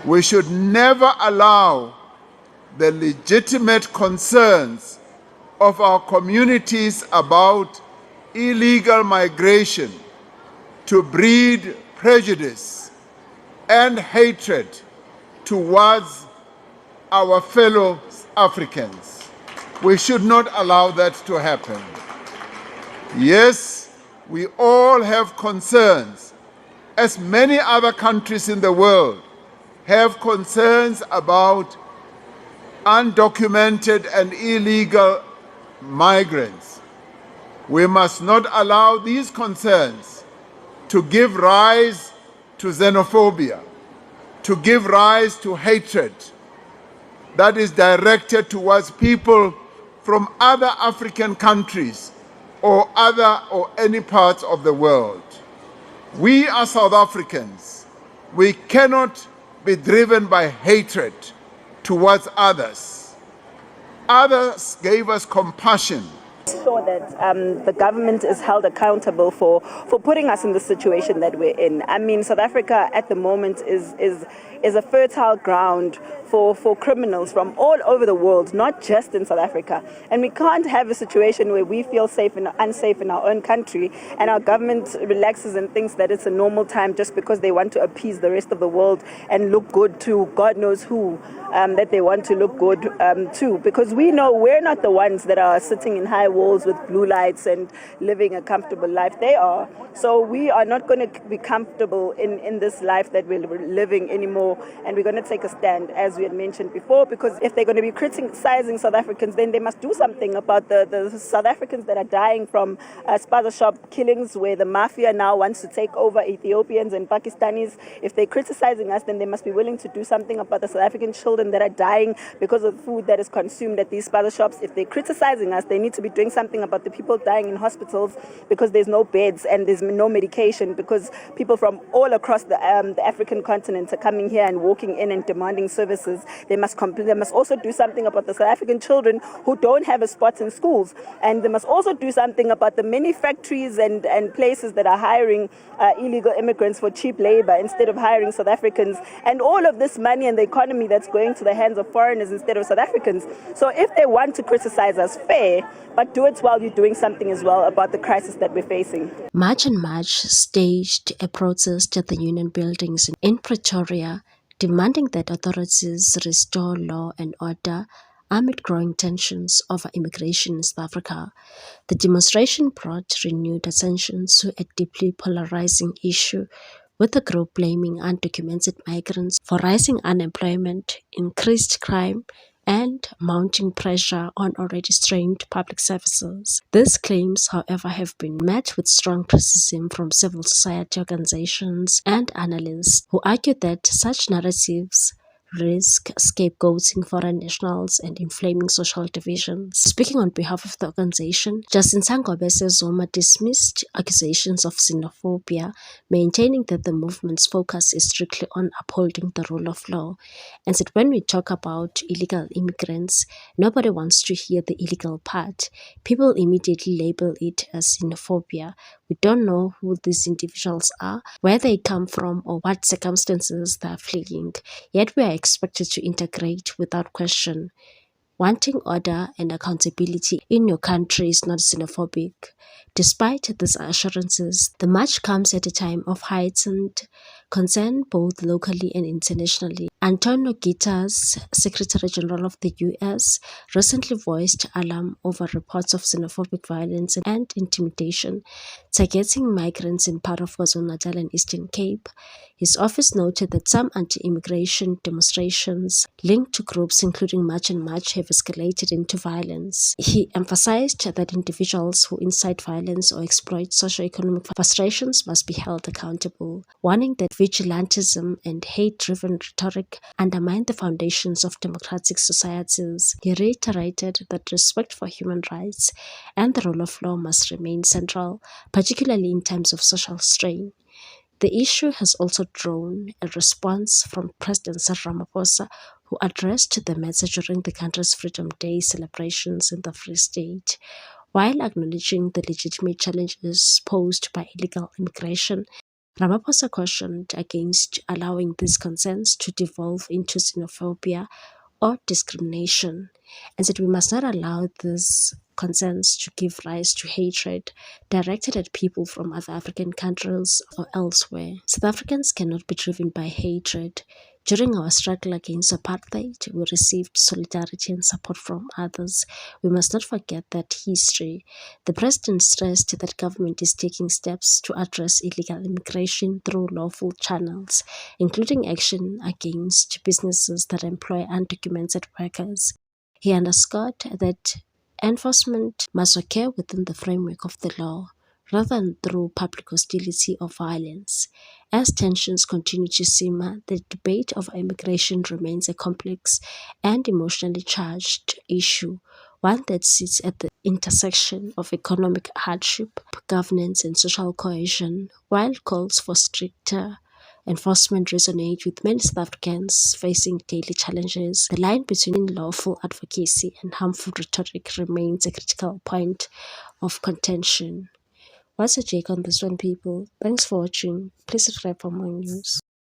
We should never allow the legitimate concerns of our communities about illegal migration to breed prejudice and hatred towards our fellow Africans. We should not allow that to happen. Yes, we all have concerns, as many other countries in the world have concerns about undocumented and illegal migrants. We must not allow these concerns to give rise to xenophobia, to give rise to hatred that is directed towards people from other African countries or any parts of the world. We are South Africans. We cannot be driven by hatred towards others. Others gave us compassion. Sure that the government is held accountable for putting us in the situation that we're in. I mean, South Africa at the moment is a fertile ground for criminals from all over the world, not just in South Africa. And we can't have a situation where we feel safe and unsafe in our own country and our government relaxes and thinks that it's a normal time just because they want to appease the rest of the world and look good to God knows who that they want to look good to. Because we know we're not the ones that are sitting in high walls with blue lights and living a comfortable life. They are. So we are not going to be comfortable in this life that we're living anymore. And we're going to take a stand, as we had mentioned before, because if they're going to be criticizing South Africans, then they must do something about the South Africans that are dying from spaza shop killings, where the mafia now wants to take over Ethiopians and Pakistanis. If they're criticizing us, then they must be willing to do something about the South African children that are dying because of food that is consumed at these spaza shops. If they're criticizing us, they need to be doing something about the people dying in hospitals because there's no beds and there's no medication, because people from all across the African continent are coming here and walking in and demanding services. They must also do something about the South African children who don't have a spot in schools. And they must also do something about the many factories and places that are hiring illegal immigrants for cheap labor instead of hiring South Africans. And all of this money and the economy that's going to the hands of foreigners instead of South Africans. So if they want to criticize us, fair, but do it while you're doing something as well about the crisis that we're facing. March and March staged a protest at the Union Buildings in Pretoria, demanding that authorities restore law and order amid growing tensions over immigration in South Africa. The demonstration brought renewed attention to a deeply polarizing issue, with the group blaming undocumented migrants for rising unemployment, increased crime, and mounting pressure on already strained public services. These claims, however, have been met with strong criticism from civil society organizations and analysts who argue that such narratives risk scapegoating foreign nationals and inflaming social divisions. Speaking on behalf of the organization, Justin Sangobe Zuma dismissed accusations of xenophobia, maintaining that the movement's focus is strictly on upholding the rule of law, and said when we talk about illegal immigrants, nobody wants to hear the illegal part. People immediately label it as xenophobia. We don't know who these individuals are, where they come from, or what circumstances they are fleeing, yet we are expected to integrate without question. Wanting order and accountability in your country is not xenophobic. Despite these assurances, the march comes at a time of heightened concern both locally and internationally. Antonio Guterres, Secretary General of the US, recently voiced alarm over reports of xenophobic violence and intimidation targeting migrants in part of KwaZulu-Natal and Eastern Cape. His office noted that some anti-immigration demonstrations linked to groups including March and March have escalated into violence. He emphasized that individuals who incite violence or exploit socio-economic frustrations must be held accountable, warning that vigilantism and hate-driven rhetoric undermine the foundations of democratic societies. He reiterated that respect for human rights and the rule of law must remain central, particularly in times of social strain. The issue has also drawn a response from President Cyril Ramaphosa, who addressed the matter during the country's Freedom Day celebrations in the Free State. While acknowledging the legitimate challenges posed by illegal immigration, Ramaphosa cautioned against allowing these concerns to devolve into xenophobia or discrimination, and said we must not allow these concerns to give rise to hatred directed at people from other African countries or elsewhere. South Africans cannot be driven by hatred. During our struggle against apartheid, we received solidarity and support from others. We must not forget that history. The president stressed that government is taking steps to address illegal immigration through lawful channels, including action against businesses that employ undocumented workers. He underscored that enforcement must occur within the framework of the law, rather than through public hostility or violence. As tensions continue to simmer, the debate over immigration remains a complex and emotionally charged issue, one that sits at the intersection of economic hardship, governance, and social cohesion. While calls for stricter enforcement resonate with many South Africans facing daily challenges, the line between lawful advocacy and harmful rhetoric remains a critical point of contention. What's your take on this one, people? Thanks for watching. Please subscribe for more news.